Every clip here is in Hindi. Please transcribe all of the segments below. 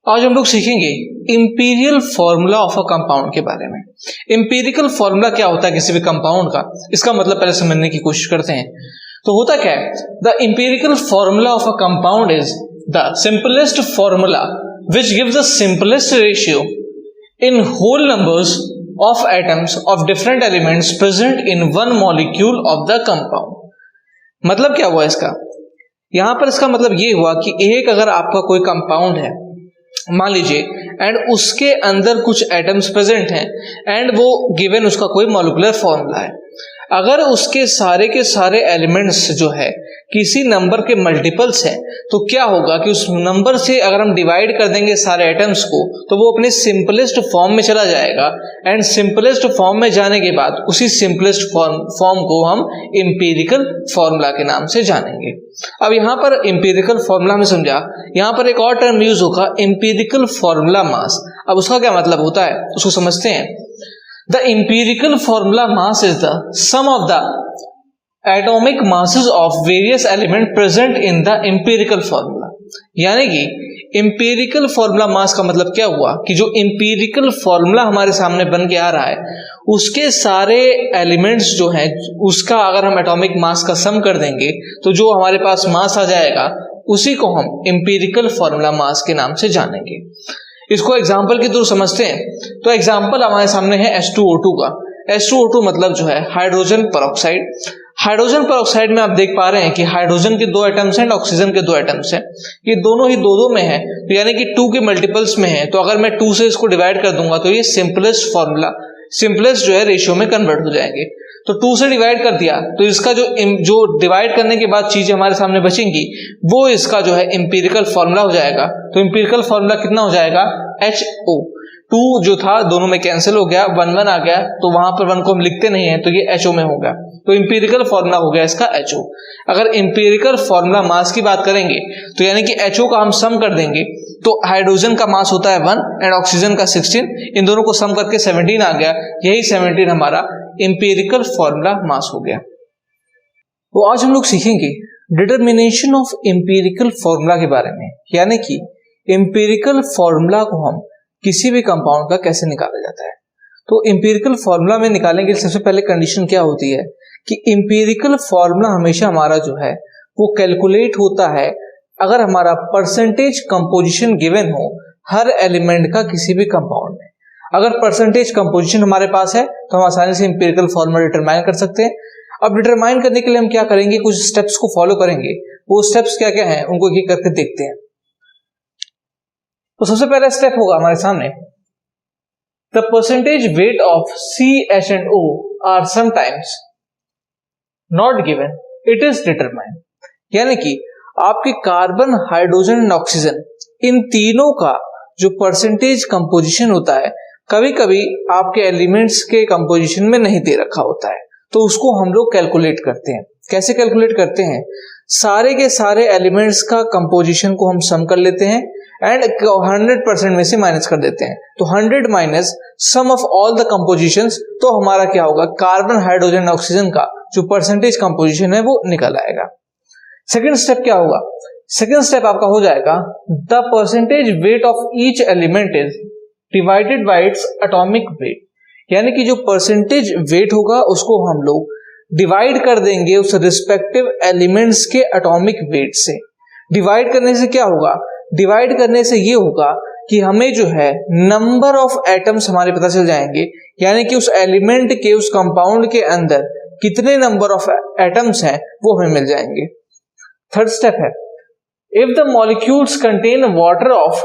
आज हम लोग सीखेंगे imperial formula of a compound के बारे में। इंपीरिकल फॉर्मूला क्या होता है किसी भी कंपाउंड का, इसका मतलब पहले समझने की कोशिश करते हैं। तो होता क्या है, the empirical formula of a compound is the simplest formula which gives the simplest ratio in whole numbers of atoms of different elements present in one molecule of the compound। मतलब क्या हुआ इसका, यहां पर इसका मतलब ये हुआ कि एक अगर आपका कोई कंपाउंड है मान लीजिए, एंड उसके अंदर कुछ एटम्स प्रेजेंट हैं एंड वो गिवन उसका कोई मॉलिक्यूलर फॉर्मूला है, अगर उसके सारे एलिमेंट्स जो है किसी नंबर के मल्टीपल्स हैं तो क्या होगा कि उस नंबर से अगर हम डिवाइड कर देंगे सारे एटम्स को तो वो अपने सिंपलेस्ट फॉर्म में चला जाएगा, एंड सिंपलेस्ट फॉर्म में जाने के बाद उसी सिंपलेस्ट फॉर्म को हम इंपीरिकल फॉर्मूला के नाम से जानेंगे। अब यहां पर इंपीरिकल फॉर्मूला में समझा, यहां पर एक और टर्म यूज होगा इंपीरिकल फॉर्मूला मास। अब उसका क्या मतलब होता है उसको समझते हैं। The empirical formula mass is the sum of the atomic masses of various elements present in the empirical formula। यानी कि empirical formula mass का मतलब क्या हुआ कि जो empirical formula हमारे सामने बन के आ रहा है उसके सारे एलिमेंट्स जो हैं उसका अगर हम एटॉमिक मास का सम कर देंगे तो जो हमारे पास मास आ जाएगा उसी को हम empirical formula mass के नाम से जानेंगे। इसको एग्जाम्पल के थ्रू समझते हैं। तो एग्जाम्पल हमारे सामने है H2O2 का। H2O2 मतलब जो है हाइड्रोजन पेरोक्साइड। हाइड्रोजन पेरोक्साइड में आप देख पा रहे हैं कि हाइड्रोजन के 2 एटम्स हैं और ऑक्सीजन के 2 एटम्स हैं, ये दोनों ही 2-2 में है, तो यानी कि 2 के मल्टीपल्स में है। तो अगर मैं 2 से इसको डिवाइड कर दूंगा तो ये सिंपलेस्ट जो है रेशियो में कन्वर्ट हो जाएंगे। तो 2 से डिवाइड कर दिया तो इसका जो डिवाइड करने के बाद चीजें हमारे सामने बचेंगी वो इसका जो है इंपीरिकल फॉर्मूला हो जाएगा। तो इंपीरिकल फॉर्मूला कितना हो जाएगा, HO। 2 जो था दोनों में कैंसिल हो गया, 1 आ गया, तो वहां पर 1 को हम लिखते नहीं है तो ये HO में हो गया। तो इंपीरिकल फॉर्मूला हो गया इसका HO। अगर इंपीरिकल फॉर्मूला मास की बात करेंगे तो यानी कि HO का हम सम कर देंगे तो हाइड्रोजन का मास होता है 1 एंड ऑक्सीजन का 16, इन दोनों को सम करके 17 आ गया, यही 17 हमारा इंपीरिकल फॉर्मूला मास हो गया। तो आज हम लोग सीखेंगे डिटर्मिनेशन ऑफ इंपीरिकल फॉर्मूला के बारे में, यानी कि इंपीरिकल फॉर्मूला को हम किसी भी कंपाउंड का कैसे निकाला जाता है। तो इंपीरिकल फॉर्मूला में निकालने के लिए सबसे पहले कंडीशन क्या होती है कि इंपीरिकल फॉर्मूला हमेशा हमारा जो है वो कैलकुलेट होता है अगर हमारा परसेंटेज कंपोजिशन गिवन हो हर एलिमेंट का किसी भी कंपाउंड में। अगर परसेंटेज कंपोजिशन हमारे पास है तो हम आसानी से इंपीरिकल फॉर्मूला डिटरमाइन कर सकते हैं। अब डिटरमाइन करने के लिए हम क्या करेंगे, कुछ स्टेप्स को फॉलो करेंगे। वो स्टेप्स क्या क्या हैं उनको एक करके देखते हैं। तो सबसे पहला स्टेप होगा हमारे सामने, the percentage weight of CH&O are sometimes not given, it is determined. यानी कि आपके कार्बन, हाइड्रोजन एंड ऑक्सीजन इन तीनों का जो परसेंटेज कंपोजिशन होता है कभी कभी आपके एलिमेंट्स के कंपोजिशन में नहीं दे रखा होता है, तो उसको हम लोग कैलकुलेट करते हैं। कैसे कैलकुलेट करते हैं, सारे के सारे एलिमेंट्स का कंपोजिशन को हम सम कर लेते हैं एंड 100% में से माइनस कर देते हैं। तो 100 minus sum of all the compositions, तो हमारा क्या होगा, कार्बन, हाइड्रोजन, ऑक्सीजन का जो परसेंटेज कंपोजिशन है वो निकल आएगा। सेकेंड स्टेप क्या होगा, सेकेंड स्टेप आपका हो जाएगा the percentage weight of each element is divided bye its atomic weight. यानी कि जो परसेंटेज वेट होगा उसको हम लोग डिवाइड कर देंगे उस रिस्पेक्टिव एलिमेंट्स के एटॉमिक वेट से। डिवाइड करने से क्या होगा, डिवाइड करने से ये होगा कि हमें जो है नंबर ऑफ एटम्स हमारे पता चल जाएंगे, यानी कि उस एलिमेंट के, उस कंपाउंड के अंदर कितने नंबर ऑफ एटम्स हैं वो हमें मिल जाएंगे। थर्ड स्टेप है, if the molecules contain water of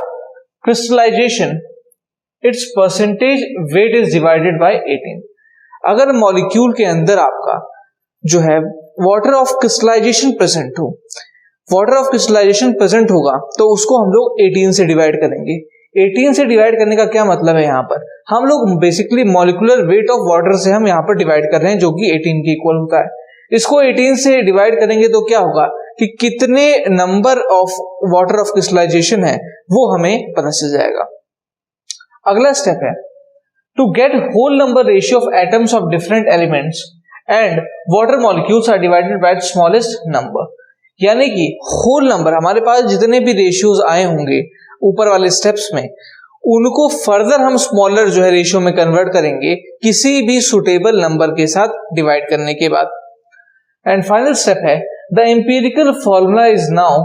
crystallization its percentage weight is divided by 18। अगर मॉलिक्यूल के अंदर आपका जो है वाटर ऑफ क्रिस्टलाइजेशन प्रेजेंट हो, वाटर ऑफ क्रिस्टलाइजेशन प्रेजेंट होगा तो उसको हम लोग 18 से डिवाइड करेंगे। 18 से डिवाइड करने का क्या मतलब है, यहाँ पर हम लोग basically molecular weight of water से हम यहाँ पर डिवाइड कर रहे हैं जो कि 18 के इक्वल होता है। इसको 18 से डिवाइड करेंगे तो क्या होगा कि कितने number of water of crystallization है वो हमें पता चल जाएगा। अगला स्टेप है to get whole number ratio of atoms of different elements and water molecules are divided by smallest number. यानी कि होल नंबर, हमारे पास जितने भी रेशियोज आए होंगे ऊपर वाले स्टेप्स में, उनको फर्दर हम स्मॉलर जो है रेशियो में कन्वर्ट करेंगे किसी भी सुटेबल नंबर के साथ डिवाइड करने के बाद। एंड फाइनल स्टेप है the empirical formula is now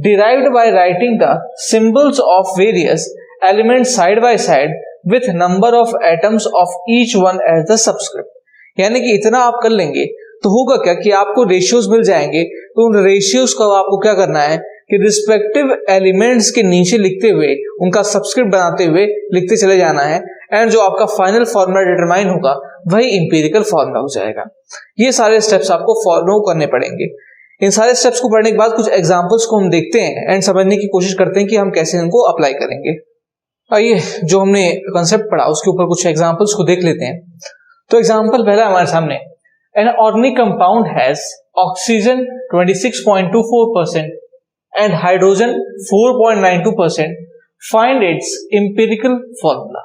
derived by writing the symbols of various elements side by side with number of atoms of each one as the subscript. यानी कि इतना आप कर लेंगे तो होगा क्या कि आपको रेशियोज मिल जाएंगे, तो उन रेशियोज को आपको क्या करना है कि रिस्पेक्टिव एलिमेंट्स के नीचे लिखते हुए उनका सबस्क्रिप्ट बनाते हुए लिखते चले जाना है, एंड जो आपका फाइनल फॉर्मूला डिटरमाइन होगा वही इंपीरिकल फॉर्मूला हो जाएगा। ये सारे स्टेप्स आपको फॉलो करने पड़ेंगे। इन सारे स्टेप्स को पढ़ने के बाद कुछ एग्जांपल्स को हम देखते हैं एंड समझने की कोशिश करते हैं कि हम कैसे इनको अप्लाई करेंगे। आइए जो हमने कॉन्सेप्ट पढ़ा उसके ऊपर कुछ एग्जांपल्स को देख लेते हैं। तो एग्जांपल पहला हमारे सामने, an organic compound has oxygen 26.24% and hydrogen 4.92%. Find its empirical formula.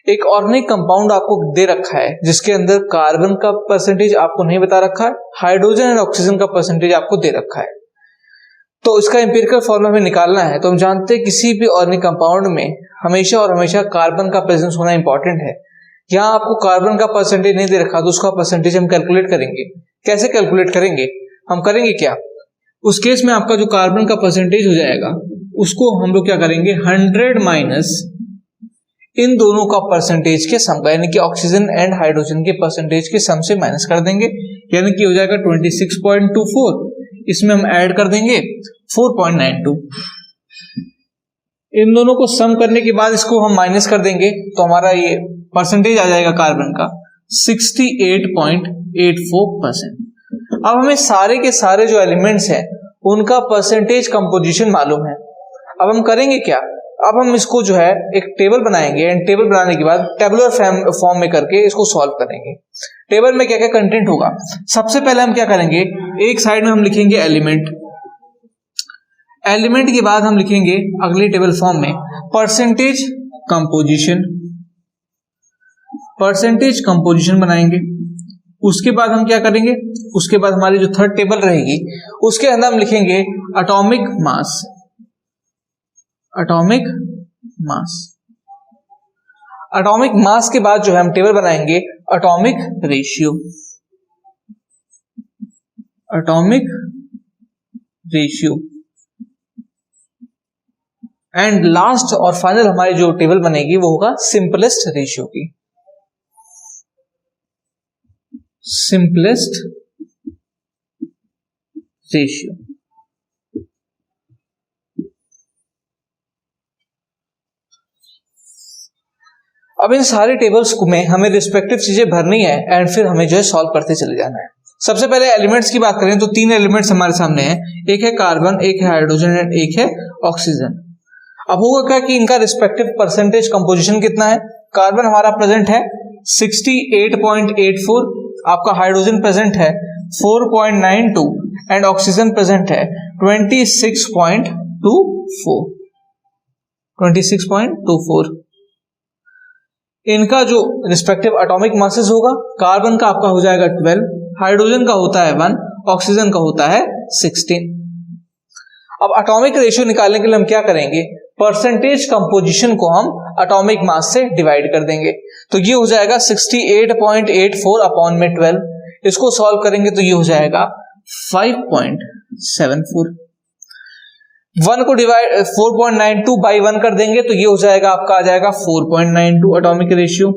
एक ऑर्गेनिक कंपाउंड आपको दे रखा है जिसके अंदर कार्बन का परसेंटेज आपको नहीं बता रखा है, हाइड्रोजन एंड ऑक्सीजन का परसेंटेज आपको दे रखा है। तो इसका एम्पिरिकल फॉर्मूला हमें निकालना है। तो हम जानते हैं किसी भी ऑर्गेनिक कंपाउंड में हमेशा और हमेशा कार्बन का प्रेजेंस होना इंपॉर्टेंट है। यहाँ आपको कार्बन का परसेंटेज नहीं दे रखा तो उसका परसेंटेज हम कैलकुलेट करेंगे। कैसे कैलकुलेट करेंगे? हम करेंगे क्या, उस केस में आपका जो कार्बन का परसेंटेज हो जाएगा उसको हम लोग क्या करेंगे 100 माइनस इन दोनों का परसेंटेज के सम का, यानी कि ऑक्सीजन एंड हाइड्रोजन के परसेंटेज के सम से माइनस कर देंगे, यानी कि हो जाएगा 26.24। इसमें हम ऐड कर देंगे 4.92। इन दोनों को सम करने के बाद इसको हम माइनस कर देंगे तो हमारा ये परसेंटेज आ जाएगा कार्बन का 68.84%। अब हमें सारे के सारे जो एलिमेंट्स हैं उनका परसेंटेज कंपोजिशन मालूम है। अब हम करेंगे क्या, अब हम इसको जो है एक टेबल बनाएंगे एंड टेबल बनाने के बाद टेबुलर फॉर्म में करके इसको सॉल्व करेंगे। टेबल में क्या क्या कंटेंट होगा, सबसे पहले हम क्या करेंगे, एक साइड में हम लिखेंगे एलिमेंट, एलिमेंट के बाद हम लिखेंगे अगले टेबल फॉर्म में परसेंटेज कंपोजिशन, परसेंटेज कंपोजिशन बनाएंगे। उसके बाद हम क्या करेंगे, उसके बाद हमारी जो थर्ड टेबल रहेगी उसके अंदर हम लिखेंगे atomic mass, atomic mass. Atomic mass के बाद जो है हम टेबल बनाएंगे atomic ratio, atomic ratio. And last और फाइनल हमारी जो टेबल बनेगी वो होगा सिंपलेस्ट रेशियो की, सिंपलेस्ट रेशियो। अब इन सारे टेबल्स में हमें रिस्पेक्टिव चीजें भरनी है एंड फिर हमें जो है सॉल्व करते चले जाना है। सबसे पहले एलिमेंट्स की बात करें तो 3 एलिमेंट्स हमारे सामने हैं, एक है कार्बन, एक है हाइड्रोजन एंड एक है ऑक्सीजन। अब होगा क्या कि इनका रिस्पेक्टिव परसेंटेज कंपोजिशन कितना है, कार्बन हमारा प्रेजेंट है 68.84, आपका हाइड्रोजन प्रेजेंट है 4.92 एंड ऑक्सीजन प्रेजेंट है 26.24। इनका जो रिस्पेक्टिव एटॉमिक मासेस होगा, कार्बन का आपका हो जाएगा 12, हाइड्रोजन का होता है 1, ऑक्सीजन का होता है 16। अब एटॉमिक रेशियो निकालने के लिए हम क्या करेंगे, परसेंटेज कंपोजिशन को हम एटॉमिक मास से डिवाइड कर देंगे। तो ये हो जाएगा 68.84 अपॉन में 12, इसको सॉल्व करेंगे तो ये हो जाएगा 5.74। 1 को डिवाइड 4.92 बाई 1 कर देंगे तो ये हो जाएगा आपका आ जाएगा 4.92 एटॉमिक रेशियो।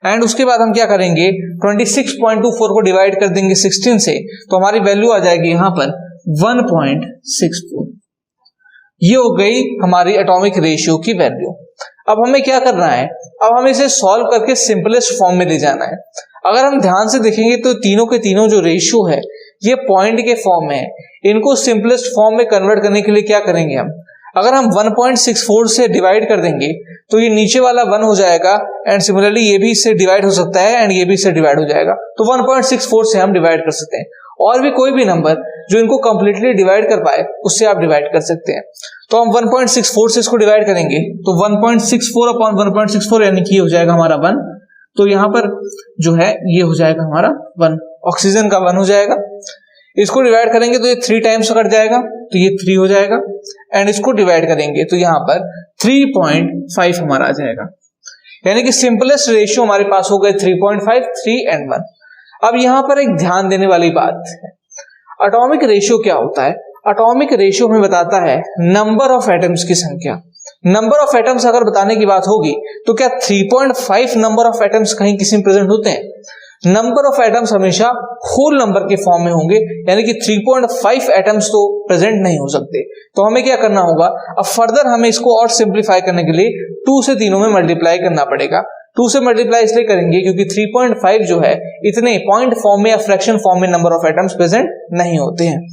एंड उसके बाद हम क्या करेंगे 26.24 को डिवाइड कर देंगे 16 से तो हमारी वैल्यू आ जाएगी यहां पर 1.64। ये हो गई हमारी एटॉमिक रेशियो की वैल्यू। अब हमें क्या करना है, अब हमें इसे सॉल्व करके सिंपलेस्ट फॉर्म में ले जाना है। अगर हम ध्यान से देखेंगे तो तीनों के तीनों जो रेशियो है ये पॉइंट के फॉर्म में है। इनको सिंपलेस्ट फॉर्म में कन्वर्ट करने के लिए क्या करेंगे हम, अगर हम 1.64 से डिवाइड कर देंगे तो ये नीचे वाला 1 हो जाएगा एंड सिमिलरली ये भी इससे डिवाइड हो सकता है एंड ये भी इससे डिवाइड हो जाएगा। तो 1.64 से हम डिवाइड कर सकते हैं, और भी कोई भी नंबर जो इनको कंप्लीटली डिवाइड कर पाए उससे आप डिवाइड कर सकते हैं। तो हम 1.64 से इसको डिवाइड करेंगे तो 1.64 अपॉन 1.64 यानी कि ये हो जाएगा हमारा 1। तो यहां पर जो है ये हो जाएगा हमारा 1, ऑक्सीजन का 1 हो जाएगा। इसको डिवाइड करेंगे तो ये 3 टाइम्स कट जाएगा, तो ये 3 हो जाएगा, एंड इसको डिवाइड करेंगे तो यहां पर 3.5 हमारा आ जाएगा। यानी कि सिंपलेस्ट रेशियो हमारे पास हो गए 3.5, 3 एंड 1। अब यहां पर एक ध्यान देने वाली बात है, एटॉमिक रेशियो क्या होता है? एटॉमिक रेशियो हमें बताता है नंबर ऑफ एटम्स की संख्या। नंबर ऑफ एटम्स अगर बताने की बात होगी तो क्या 3.5 नंबर ऑफ एटम्स कहीं किसी में प्रेजेंट होते हैं? नंबर ऑफ एटम्स हमेशा होल नंबर के फॉर्म में होंगे, यानी कि 3.5 एटम्स तो प्रेजेंट नहीं हो सकते। तो हमें क्या करना होगा, अब फर्दर हमें इसको और सिंप्लीफाई करने के लिए 2 से तीनों में मल्टीप्लाई करना पड़ेगा। 2 से मल्टीप्लाई इसलिए करेंगे क्योंकि 3.5 जो है इतने पॉइंट फॉर्म में या फ्रैक्शन फॉर्म में नंबर ऑफ एटम्स प्रेजेंट नहीं होते हैं।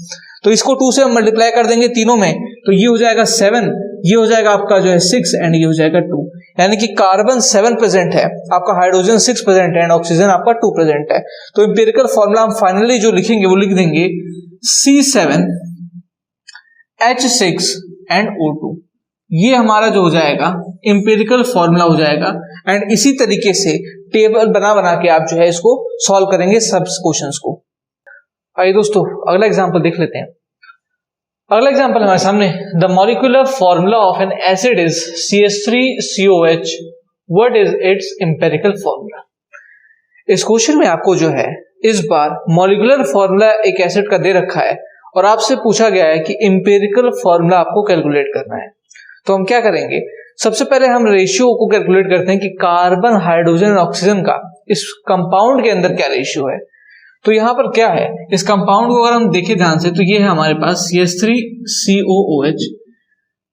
तो इसको 2 से हम मल्टीप्लाई कर देंगे तीनों में, तो ये हो जाएगा 7, ये हो जाएगा आपका जो है 6 एंड ये हो जाएगा 2। यानी कि कार्बन 7 प्रेजेंट है, आपका हाइड्रोजन 6 प्रेजेंट है एंड ऑक्सीजन आपका 2 प्रेजेंट है। तो एम्पिरिकल फॉर्मूला हम फाइनली जो लिखेंगे वो लिख देंगे C7H6 एंड O2। ये हमारा जो हो जाएगा एम्पिरिकल फॉर्मूला हो जाएगा। एंड इसी तरीके से टेबल बना बना के आप जो है इसको सॉल्व करेंगे सब क्वेश्चंस को। आइए दोस्तों अगला एग्जांपल देख लेते हैं। अगला एग्जांपल हमारे सामने, the molecular formula of N acid is CH3COH, what is it's empirical formula. इस क्वेश्चन में आपको जो है इस बार मॉलिक्यूलर फॉर्मूला एक एसिड का दे रखा है और आपसे पूछा गया है कि एम्पिरिकल फॉर्मूला आपको कैलकुलेट करना है। तो हम क्या करेंगे, सबसे पहले हम रेशियो को कैलकुलेट करते हैं कि कार्बन, हाइड्रोजन और ऑक्सीजन का इस कंपाउंड के अंदर क्या रेशियो है। तो यहां पर क्या है, इस कंपाउंड को अगर हम देखें ध्यान से तो ये है हमारे पास CH3COOH।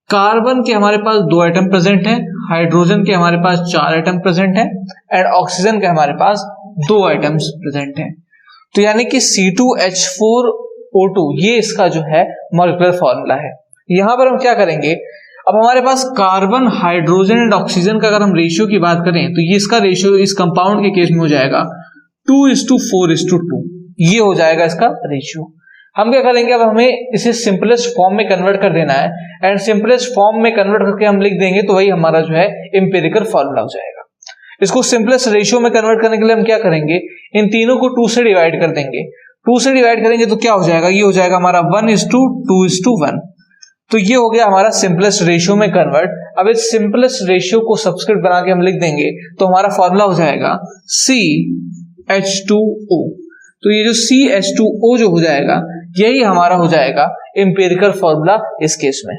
कार्बन के हमारे पास 2 एटम प्रेजेंट है, हाइड्रोजन के हमारे पास 4 एटम प्रेजेंट है एंड ऑक्सीजन के हमारे पास 2 एटम्स प्रेजेंट है। तो यानी कि C2H4O2 ये इसका जो है मॉलिक्यूलर फॉर्मूला है। यहां पर हम क्या करेंगे, अब हमारे पास कार्बन, हाइड्रोजन एंड ऑक्सीजन का अगर हम रेशियो की बात करें तो ये इसका रेशियो इस कंपाउंड के केस में हो जाएगा 2:4:2। ये हो जाएगा इसका रेशियो। हम क्या करेंगे, अब हमें इसे सिंपलेस्ट फॉर्म में कन्वर्ट कर देना है एंड सिंपलेस्ट फॉर्म में कन्वर्ट करके हम लिख देंगे तो वही हमारा जो है एम्पिरिकल फॉर्मूला हो जाएगा। इसको सिंपलेस्ट रेशियो में कन्वर्ट करने के लिए हम क्या करेंगे, इन तीनों को 2 से डिवाइड कर देंगे। 2 से डिवाइड करेंगे तो क्या हो जाएगा, ये हो जाएगा हमारा 1:2:1। तो ये हो गया हमारा सिंपलेस्ट रेशियो में कन्वर्ट। अब इस सिंपलेस्ट रेशियो को सब्सक्रिप्ट बना के हम लिख देंगे तो हमारा फॉर्मूला हो जाएगा CH2O। तो ये जो CH2O जो हो जाएगा यही हमारा हो जाएगा एम्पिरिकल फॉर्मूला इस केस में।